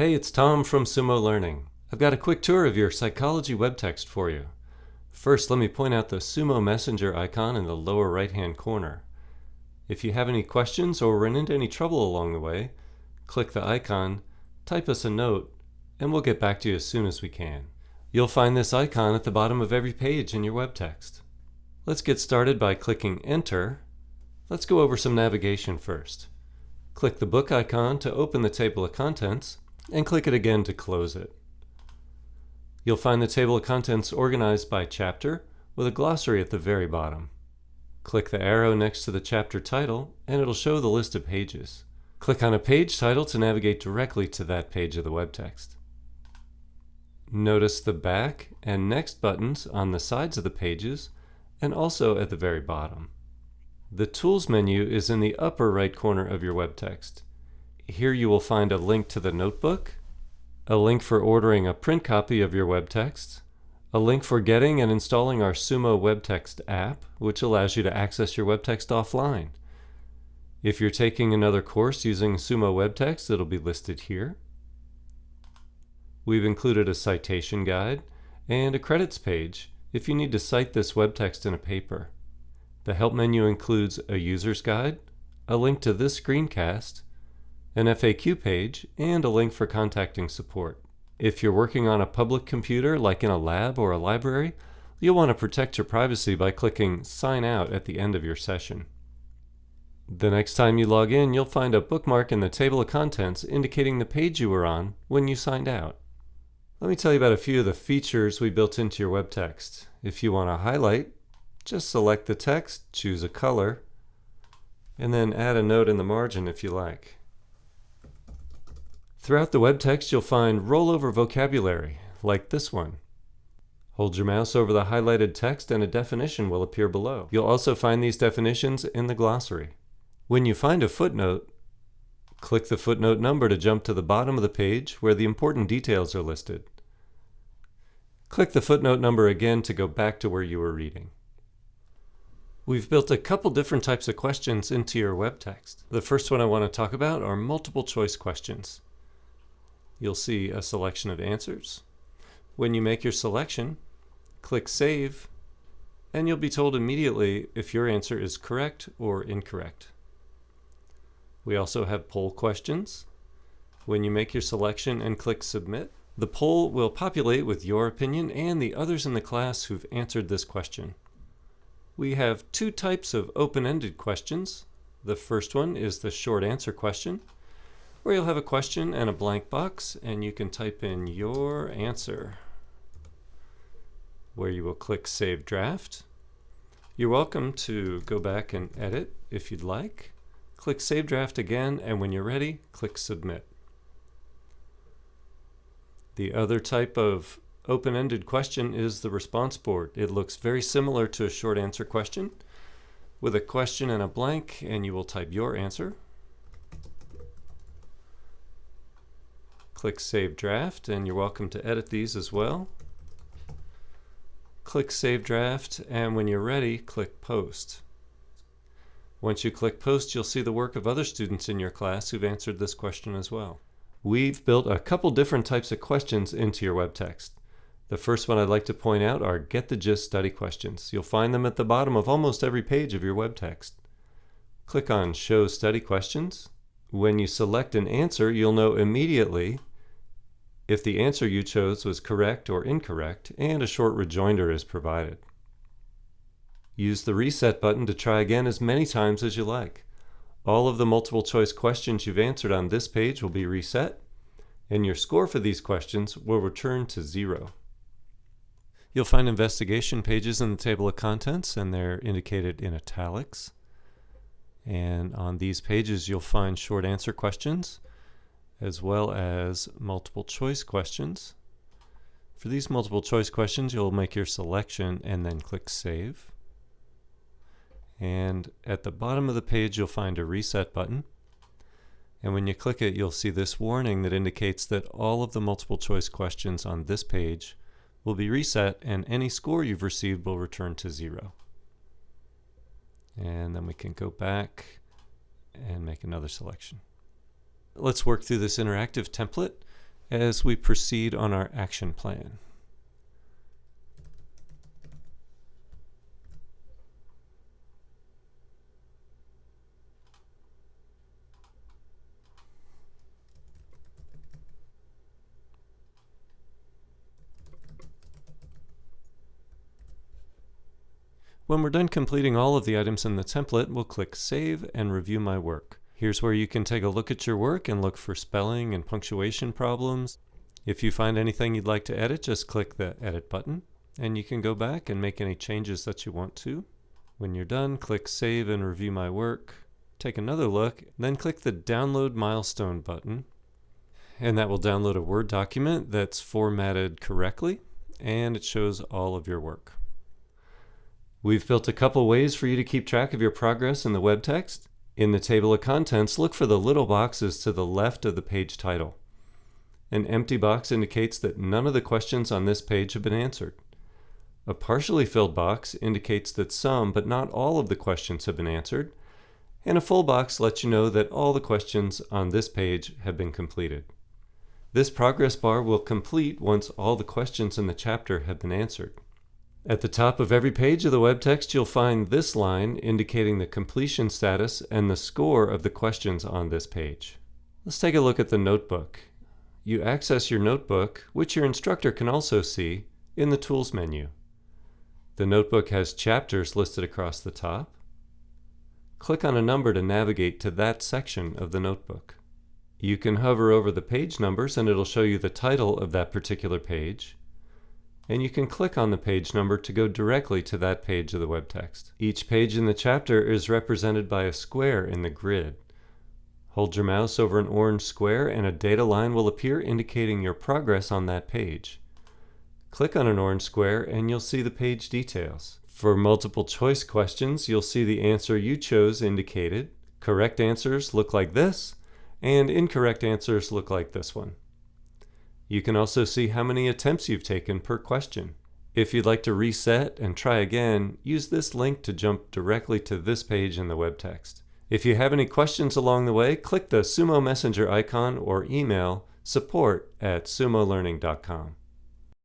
Hey, it's Tom from Soomo Learning. I've got a quick tour of your psychology web text for you. First, let me point out the Soomo Messenger icon in the lower right-hand corner. If you have any questions or run into any trouble along the way, click the icon, type us a note, and we'll get back to you as soon as we can. You'll find this icon at the bottom of every page in your web text. Let's get started by clicking Enter. Let's go over some navigation first. Click the book icon to open the table of contents, and click it again to close it. You'll find the table of contents organized by chapter with a glossary at the very bottom. Click the arrow next to the chapter title and it'll show the list of pages. Click on a page title to navigate directly to that page of the web text. Notice the back and next buttons on the sides of the pages and also at the very bottom. The Tools menu is in the upper right corner of your web text. Here you will find a link to the notebook, a link for ordering a print copy of your web text, a link for getting and installing our Soomo web text app, which allows you to access your web text offline. If you're taking another course using Soomo web text, it'll be listed here. We've included a citation guide and a credits page if you need to cite this web text in a paper. The Help menu includes a user's guide, a link to this screencast, an FAQ page, and a link for contacting support. If you're working on a public computer like in a lab or a library, you'll want to protect your privacy by clicking Sign Out at the end of your session. The next time you log in, you'll find a bookmark in the table of contents indicating the page you were on when you signed out. Let me tell you about a few of the features we built into your web text. If you want to highlight, just select the text, choose a color, and then add a note in the margin if you like. Throughout the web text, you'll find rollover vocabulary, like this one. Hold your mouse over the highlighted text and a definition will appear below. You'll also find these definitions in the glossary. When you find a footnote, click the footnote number to jump to the bottom of the page where the important details are listed. Click the footnote number again to go back to where you were reading. We've built a couple different types of questions into your web text. The first one I want to talk about are multiple choice questions. You'll see a selection of answers. When you make your selection, click Save, and you'll be told immediately if your answer is correct or incorrect. We also have poll questions. When you make your selection and click Submit, the poll will populate with your opinion and the others in the class who've answered this question. We have two types of open-ended questions. The first one is the short answer question, where you'll have a question and a blank box, and you can type in your answer, where you will click Save Draft. You're welcome to go back and edit if you'd like. Click Save Draft again, and when you're ready, click Submit. The other type of open-ended question is the response board. It looks very similar to a short answer question, with a question and a blank, and you will type your answer. Click Save Draft, and you're welcome to edit these as well. Click Save Draft, and when you're ready, click Post. Once you click Post, you'll see the work of other students in your class who've answered this question as well. We've built a couple different types of questions into your web text. The first one I'd like to point out are Get the Gist study questions. You'll find them at the bottom of almost every page of your web text. Click on Show Study Questions. When you select an answer, you'll know immediately if the answer you chose was correct or incorrect, and a short rejoinder is provided. Use the Reset button to try again as many times as you like. All of the multiple choice questions you've answered on this page will be reset, and your score for these questions will return to 0. You'll find investigation pages in the table of contents, and they're indicated in italics. And on these pages, you'll find short answer questions, as well as multiple choice questions. For these multiple choice questions, you'll make your selection and then click Save. And at the bottom of the page, you'll find a Reset button. And when you click it, you'll see this warning that indicates that all of the multiple choice questions on this page will be reset, and any score you've received will return to 0. And then we can go back and make another selection. Let's work through this interactive template. as we proceed on our action plan. When we're done completing all of the items in the template, we'll click Save and Review My Work. Here's where you can take a look at your work and look for spelling and punctuation problems. If you find anything you'd like to edit, just click the Edit button, and you can go back and make any changes that you want to. When you're done, click Save and Review My Work. Take another look, then click the Download Milestone button, and that will download a Word document that's formatted correctly, and it shows all of your work. We've built a couple ways for you to keep track of your progress in the web text. In the table of contents, look for the little boxes to the left of the page title. An empty box indicates that none of the questions on this page have been answered. A partially filled box indicates that some, but not all of the questions have been answered. And a full box lets you know that all the questions on this page have been completed. This progress bar will complete once all the questions in the chapter have been answered. At the top of every page of the web text, you'll find this line indicating the completion status and the score of the questions on this page. Let's take a look at the notebook. You access your notebook, which your instructor can also see, in the Tools menu. The notebook has chapters listed across the top. Click on a number to navigate to that section of the notebook. You can hover over the page numbers and it'll show you the title of that particular page. And you can click on the page number to go directly to that page of the web text. Each page in the chapter is represented by a square in the grid. Hold your mouse over an orange square and a data line will appear indicating your progress on that page. Click on an orange square and you'll see the page details. For multiple choice questions, you'll see the answer you chose indicated. Correct answers look like this, and incorrect answers look like this one. You can also see how many attempts you've taken per question. If you'd like to reset and try again, use this link to jump directly to this page in the web text. If you have any questions along the way, click the Soomo Messenger icon or email support@sumolearning.com.